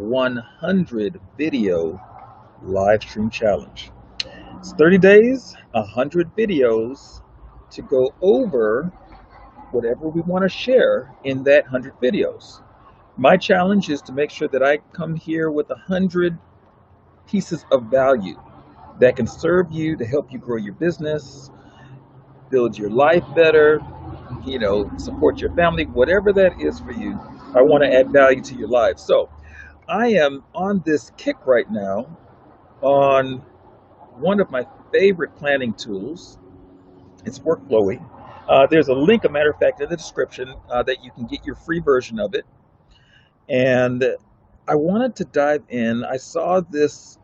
100 video live stream challenge. It's 30 days, 100 videos to go over whatever we want to share in that 100 videos. My challenge is to make sure that I come here with 100 pieces of value that can serve you to help you grow your business, build your life better, support your family, whatever that is for you. I want to add value to your life. So I am on this kick right now on one of my favorite planning tools. It's Workflowy. There's a link, a matter of fact, in the description that you can get your free version of it. And I wanted to dive in. I saw this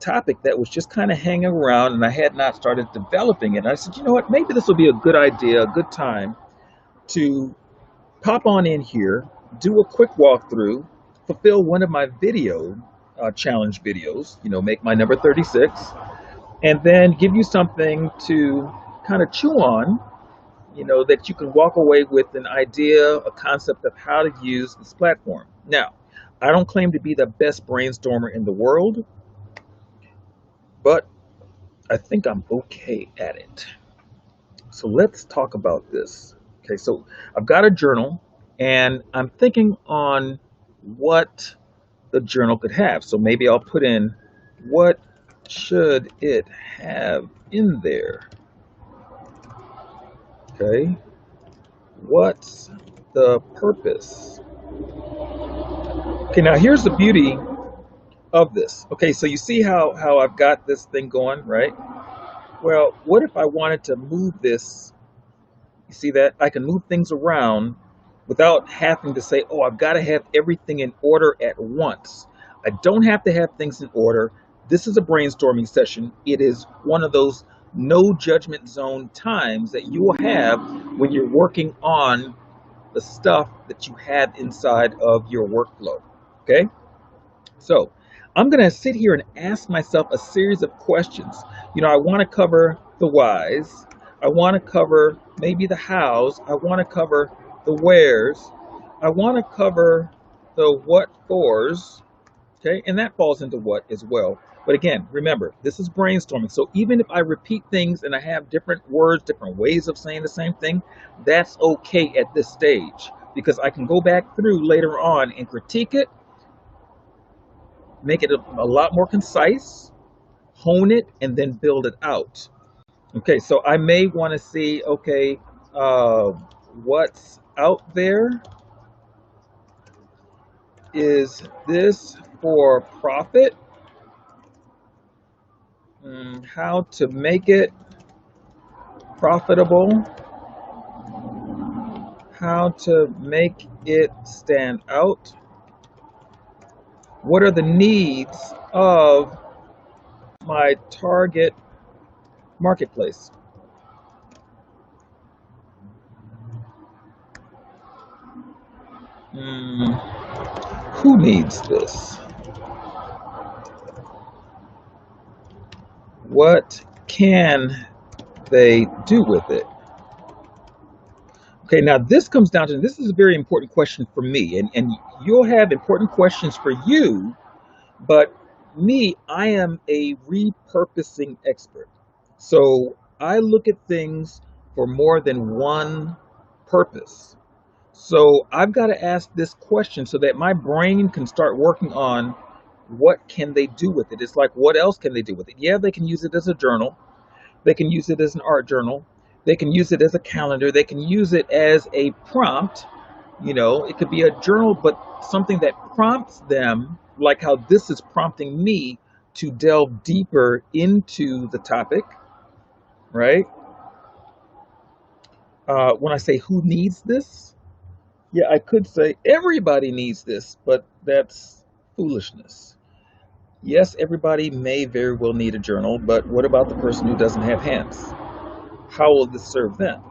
topic that was just kind of hanging around, and I had not started developing it. And I said, you know what, maybe this will be a good idea, a good time to pop on in here, do a quick walkthrough, fulfill one of my video challenge videos, make my number 36, and then give you something to kind of chew on, that you can walk away with an idea, a concept of how to use this platform. Now, I don't claim to be the best brainstormer in the world, but I think I'm okay at it. So let's talk about this. Okay, so I've got a journal, and I'm thinking on what the journal could have. So maybe I'll put in, what should it have in there? Okay, what's the purpose? Okay, now here's the beauty of this. Okay, so you see how I've got this thing going, right? Well, what if I wanted to move this? You see that? I can move things around without having to say, oh, I've got to have everything in order at once. I don't have to have things in order. This is a brainstorming session. It is one of those no judgment zone times that you will have when you're working on the stuff that you have inside of your workflow. Okay? So I'm going to sit here and ask myself a series of questions. I want to cover the whys. I want to cover maybe the hows. I want to cover the wheres. I want to cover the what fors. Okay, and that falls into what as well. But again, remember, this is brainstorming. So even if I repeat things and I have different words, different ways of saying the same thing, that's okay at this stage, because I can go back through later on and critique it, make it a lot more concise, hone it, and then build it out. Okay, so I may want to see, okay, what's out there? Is this for profit? How to make it profitable? How to make it stand out? What are the needs of my target marketplace? Who needs this? What can they do with it? Okay, now this comes down to, this is a very important question for me, and you'll have important questions for you, but me, I am a repurposing expert. So I look at things for more than one purpose. So I've got to ask this question so that my brain can start working on, what can they do with it? It's like, what else can they do with it? Yeah, they can use it as a journal. They can use it as an art journal. They can use it as a calendar. They can use it as a prompt. It could be a journal, but something that prompts them, like how this is prompting me to delve deeper into the topic, right? When I say who needs this, yeah, I could say everybody needs this, but that's foolishness. Yes, everybody may very well need a journal, but what about the person who doesn't have hands? How will this serve them?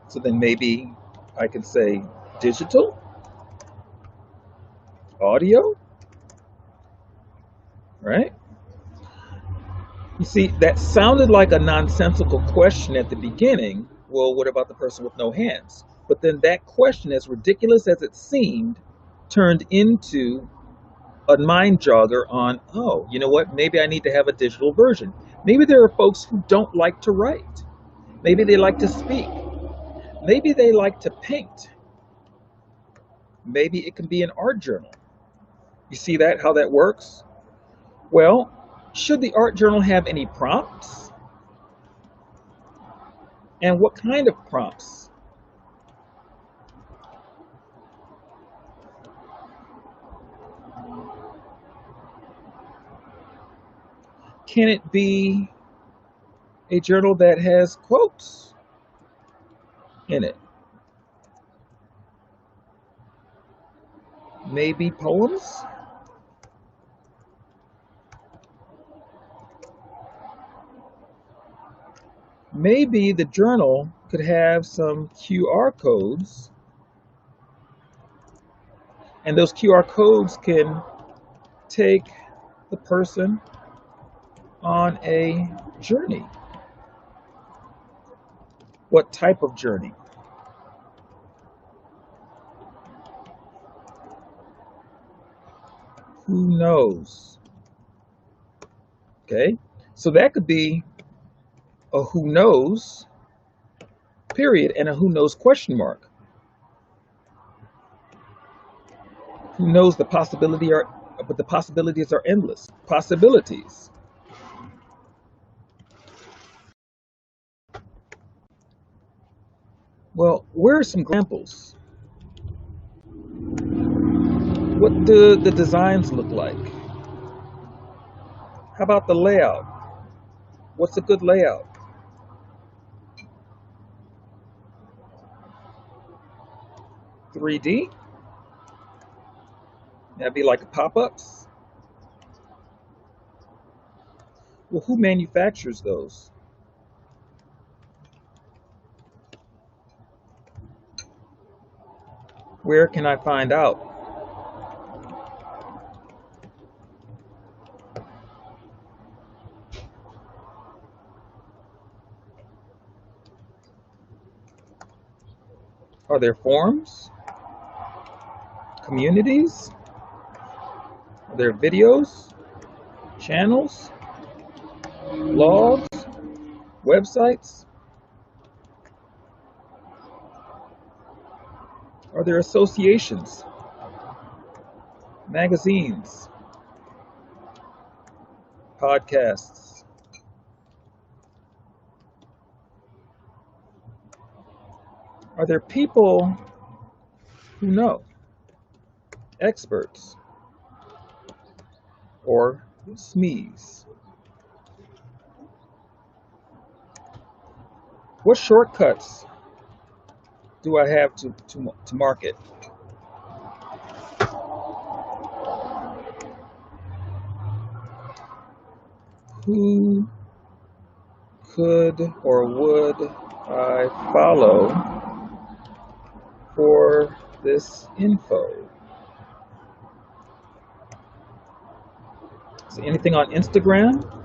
So then maybe I can say digital, audio, right? You see, that sounded like a nonsensical question at the beginning. Well, what about the person with no hands? But then that question, as ridiculous as it seemed, turned into a mind jogger on, oh, you know what, maybe I need to have a digital version. Maybe there are folks who don't like to write. Maybe they like to speak. Maybe they like to paint. Maybe it can be an art journal. You see that, how that works? Well, should the art journal have any prompts? And what kind of prompts? Can it be a journal that has quotes in it? Maybe poems? Maybe the journal could have some QR codes, and those QR codes can take the person on a journey. What type of journey? Who knows? Okay, so that could be a who knows period and a who knows question mark. Who knows the possibility are, but the possibilities are endless. Possibilities. Well, where are some examples? What do the designs look like? How about the layout? What's a good layout? $3D? That'd be like pop-ups. Well, who manufactures those? Where can I find out? Are there forums? Communities? Are there videos? Channels? Blogs? Websites? Are there associations? Magazines? Podcasts? Are there people who know? Experts? Or SMEs? What shortcuts do I have to market? Who could or would I follow for this info? Is there anything on Instagram?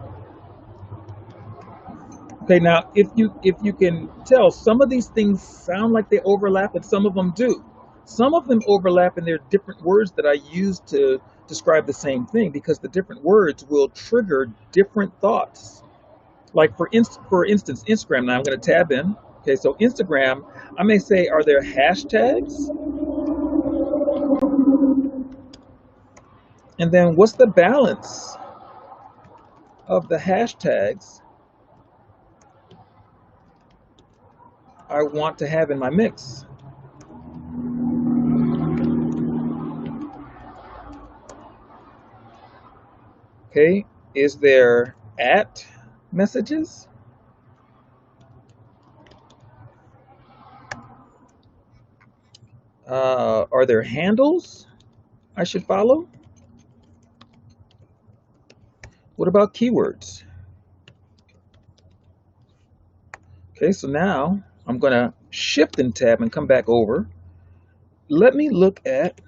Okay, now if you can tell, some of these things sound like they overlap, and some of them do. Some of them overlap, and they're different words that I use to describe the same thing, because the different words will trigger different thoughts. Like for instance, Instagram. Now I'm going to tab in. Okay, so Instagram, I may say, are there hashtags? And then what's the balance of the hashtags I want to have in my mix? Okay, is there at messages? Are there handles I should follow? What about keywords? Okay, so now I'm going to shift and tab and come back over. Let me look at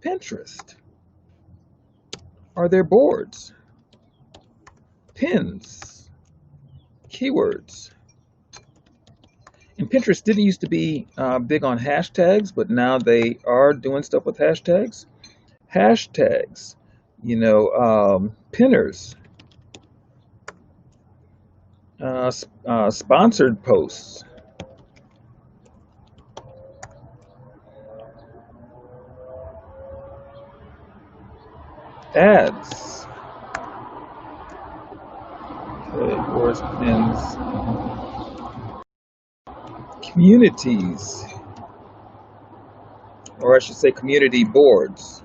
Pinterest. Are there boards? Pins? Keywords? And Pinterest didn't used to be big on hashtags, but now they are doing stuff with hashtags. hashtags, pinners, sponsored posts, ads, okay, words, pins, communities, or I should say community boards.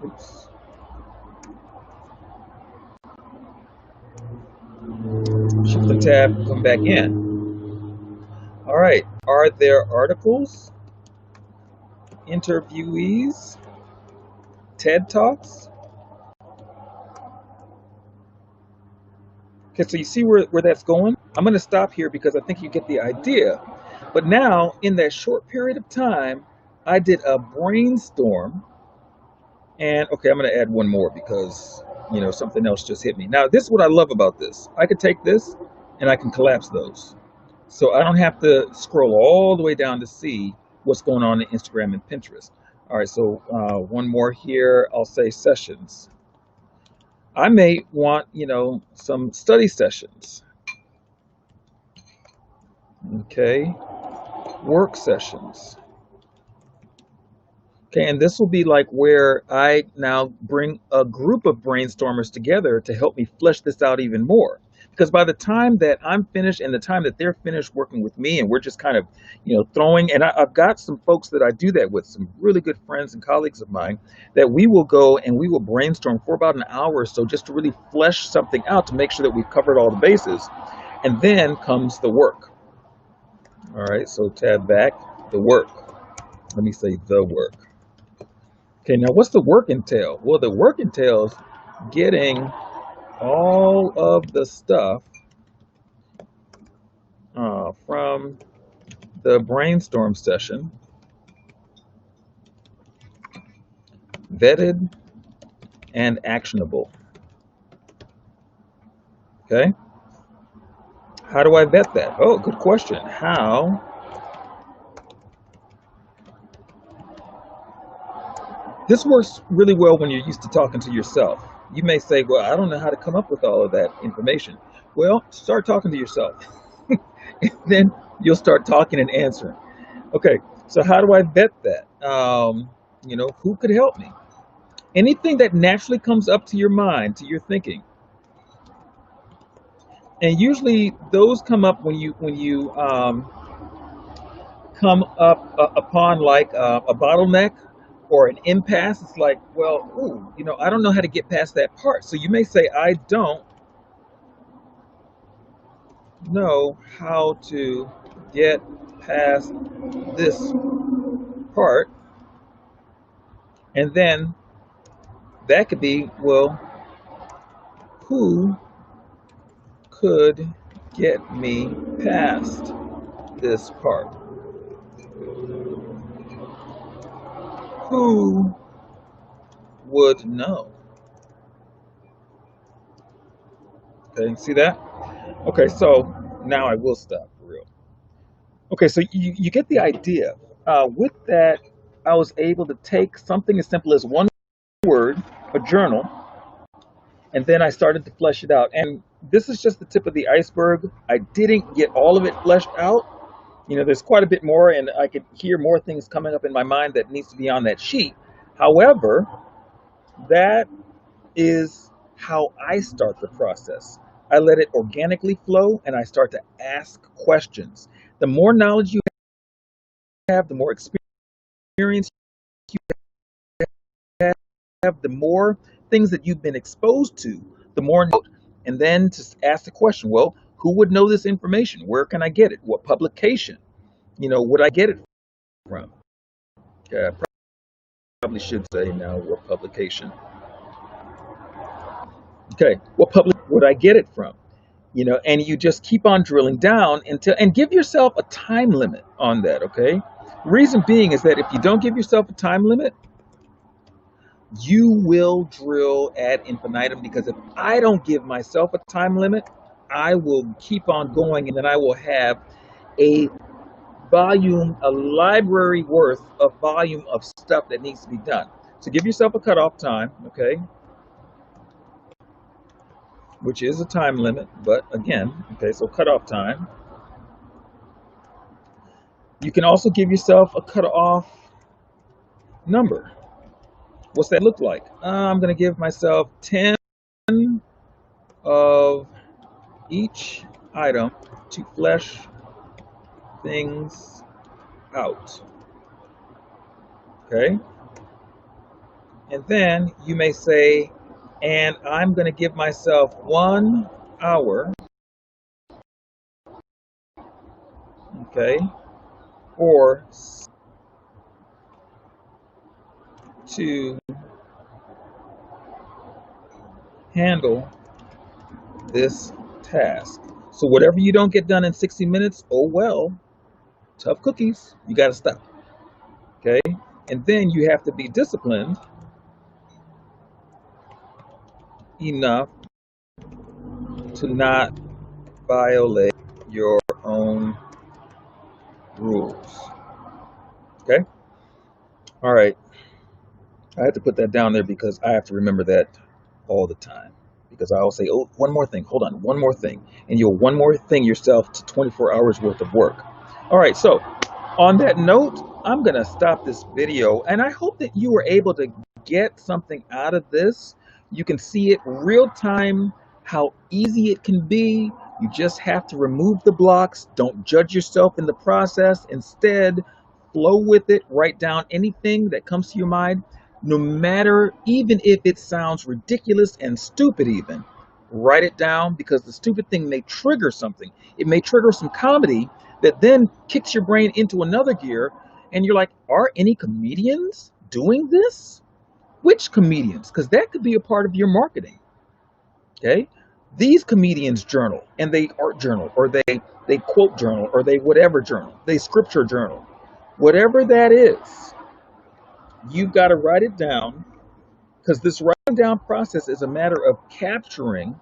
Oops. Shift the tab, come back in. All right, are there articles, interviewees, TED Talks? Okay, so you see where that's going? I'm going to stop here because I think you get the idea. But now, in that short period of time, I did a brainstorm. And okay, I'm going to add one more because, something else just hit me. Now, this is what I love about this. I could take this and I can collapse those. So I don't have to scroll all the way down to see what's going on in Instagram and Pinterest. All right, so one more here. I'll say sessions. I may want, some study sessions. Okay, work sessions. Okay, and this will be like where I now bring a group of brainstormers together to help me flesh this out even more. Because by the time that I'm finished and the time that they're finished working with me and we're just kind of, throwing, and I've got some folks that I do that with, some really good friends and colleagues of mine, that we will go and we will brainstorm for about an hour or so just to really flesh something out to make sure that we've covered all the bases. And then comes the work. All right, so tab back, the work. Let me say the work. Okay, now what's the work entail? Well, the work entails getting all of the stuff from the brainstorm session vetted and actionable. Okay, how do I vet that? Oh, good question. How this works really well when you're used to talking to yourself. You may say, well, I don't know how to come up with all of that information. Well, start talking to yourself. And then you'll start talking and answering. Okay, so how do I vet that? Who could help me? Anything that naturally comes up to your mind, to your thinking. And usually those come up when you come up upon like a bottleneck or an impasse. It's like, well, I don't know how to get past that part. So you may say, I don't know how to get past this part. And then that could be, well, who could get me past this part? Who would know? Okay, see that? Okay, so now I will stop for real. Okay, so you get the idea. With that, I was able to take something as simple as one word, a journal, and then I started to flesh it out. And this is just the tip of the iceberg. I didn't get all of it fleshed out. There's quite a bit more, and I could hear more things coming up in my mind that needs to be on that sheet. However, that is how I start the process. I let it organically flow, and I start to ask questions. The more knowledge you have, the more experience you have, the more things that you've been exposed to, the more. And then to ask the question, well, who would know this information? Where can I get it? What publication? Would I get it from? I probably should say now what publication. Okay, what public would I get it from? And you just keep on drilling down and give yourself a time limit on that, okay? Reason being is that if you don't give yourself a time limit, you will drill ad infinitum, because if I don't give myself a time limit, I will keep on going, and then I will have a a library worth of volume of stuff that needs to be done. So give yourself a cutoff time, okay, which is a time limit, but again, okay, so cutoff time. You can also give yourself a cutoff number. What's that look like? I'm going to give myself 10 of each item to flesh things out. Okay? And then you may say, and I'm going to give myself 1 hour, okay, or to handle this task. So whatever you don't get done in 60 minutes, oh well, tough cookies, you got to stop. Okay? And then you have to be disciplined enough to not violate your own rules. Okay? All right. I had to put that down there because I have to remember that all the time. Because I always say, oh, one more thing, hold on, one more thing. And you'll one more thing yourself to 24 hours worth of work. All right, so on that note, I'm going to stop this video. And I hope that you were able to get something out of this. You can see it real time, how easy it can be. You just have to remove the blocks. Don't judge yourself in the process. Instead, flow with it. Write down anything that comes to your mind. No matter, even if it sounds ridiculous and stupid even, write it down, because the stupid thing may trigger something. It may trigger some comedy that then kicks your brain into another gear, and you're like, are any comedians doing this? Which comedians? Because that could be a part of your marketing. Okay? These comedians journal, and they art journal, or they quote journal, or they whatever journal, they scripture journal. Whatever that is, you've got to write it down, because this writing down process is a matter of capturing.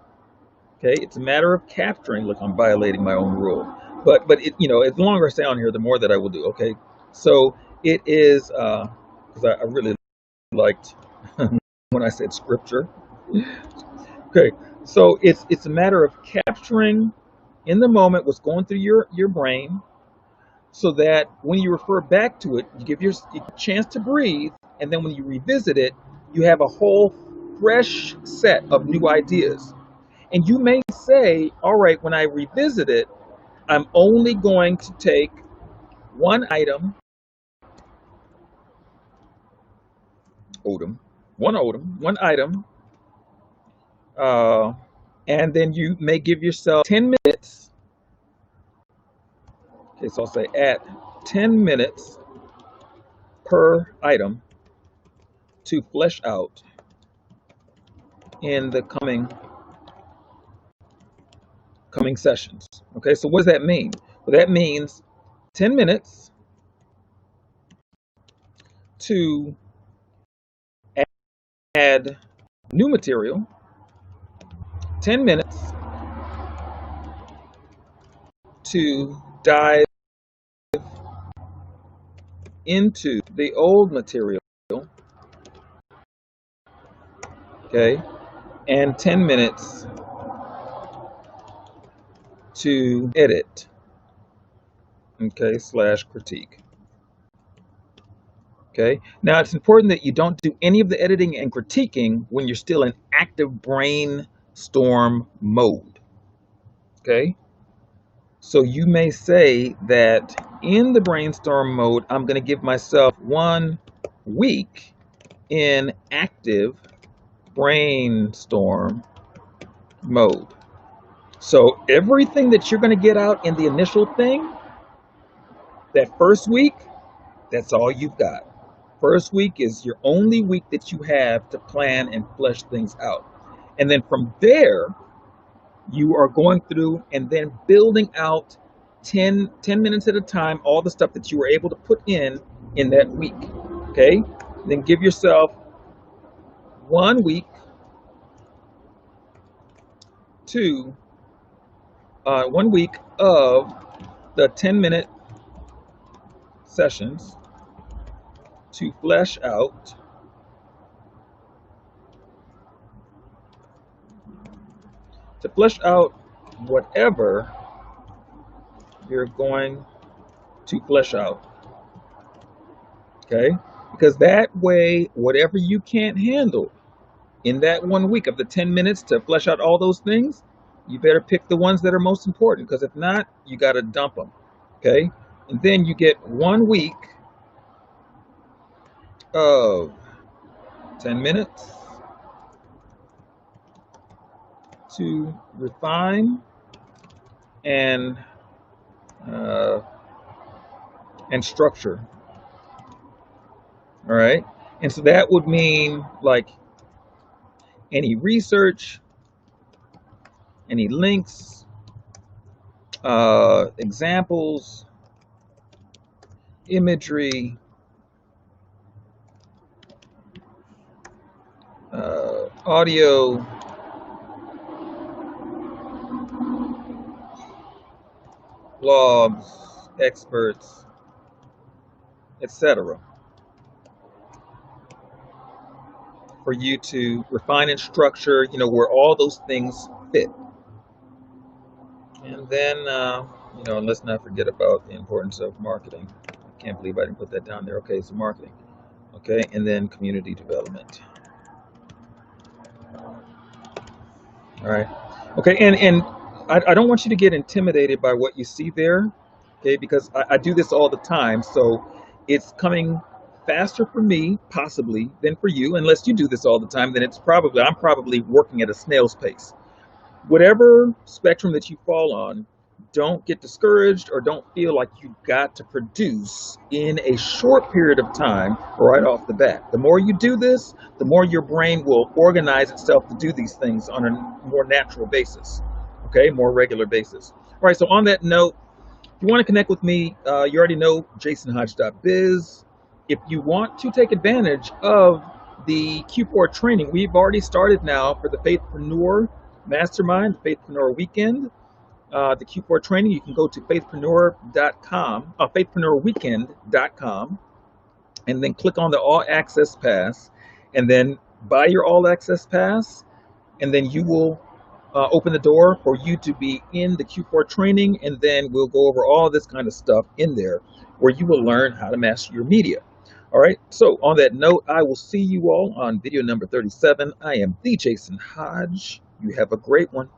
Okay, it's a matter of capturing. Look, I'm violating my own rule, but it, you know, the longer I stay on here, the more that I will do. Okay, so it is because I really liked when I said scripture. Okay, so it's a matter of capturing in the moment what's going through your brain, so that when you refer back to it, you give your chance to breathe, and then when you revisit it, you have a whole fresh set of new ideas. And you may say, all right, when I revisit it, I'm only going to take one item, one item, and then you may give yourself 10 minutes. Okay, so I'll say at 10 minutes per item to flesh out in the coming sessions. Okay, so what does that mean? Well, that means 10 minutes to add new material, 10 minutes to dive into the old material, okay, and 10 minutes to edit, okay, / critique. Okay, now it's important that you don't do any of the editing and critiquing when you're still in active brainstorm mode. Okay, so you may say that in the brainstorm mode, I'm going to give myself 1 week in active brainstorm mode. So everything that you're going to get out in the initial thing, that first week, that's all you've got. First week is your only week that you have to plan and flesh things out. And then from there, you are going through and then building out 10 minutes at a time, all the stuff that you were able to put in that week. Okay? Then give yourself 1 week to 1 week of the 10-minute sessions to flesh out whatever you're going to flesh out. Okay? Because that way, whatever you can't handle in that 1 week of the 10 minutes to flesh out all those things, you better pick the ones that are most important, because if not, you got to dump them. Okay? And then you get 1 week of 10 minutes to refine and structure. All right? And so that would mean like any research, any links, examples, imagery, audio, blogs, experts, etc. for you to refine and structure, where all those things fit. And then, let's not forget about the importance of marketing. I can't believe I didn't put that down there. Okay, so marketing. Okay, and then community development. All right. Okay, and I don't want you to get intimidated by what you see there, okay, because I do this all the time. So it's coming faster for me, possibly, than for you. Unless you do this all the time, then I'm probably working at a snail's pace. Whatever spectrum that you fall on, don't get discouraged or don't feel like you've got to produce in a short period of time right off the bat. The more you do this, the more your brain will organize itself to do these things on a more natural basis, okay, more regular basis. All right, so on that note, if you want to connect with me, you already know jasonhodge.biz. If you want to take advantage of the Q4 training, we've already started now for the Faithpreneur Mastermind, the Faithpreneur Weekend. The Q4 training, you can go to faithpreneur.com, faithpreneurweekend.com, and then click on the All Access Pass, and then buy your All Access Pass, and then you will open the door for you to be in the Q4 training, and then we'll go over all this kind of stuff in there, where you will learn how to master your media. All right, so on that note, I will see you all on video number 37. I am the Jason Hodge. You have a great one.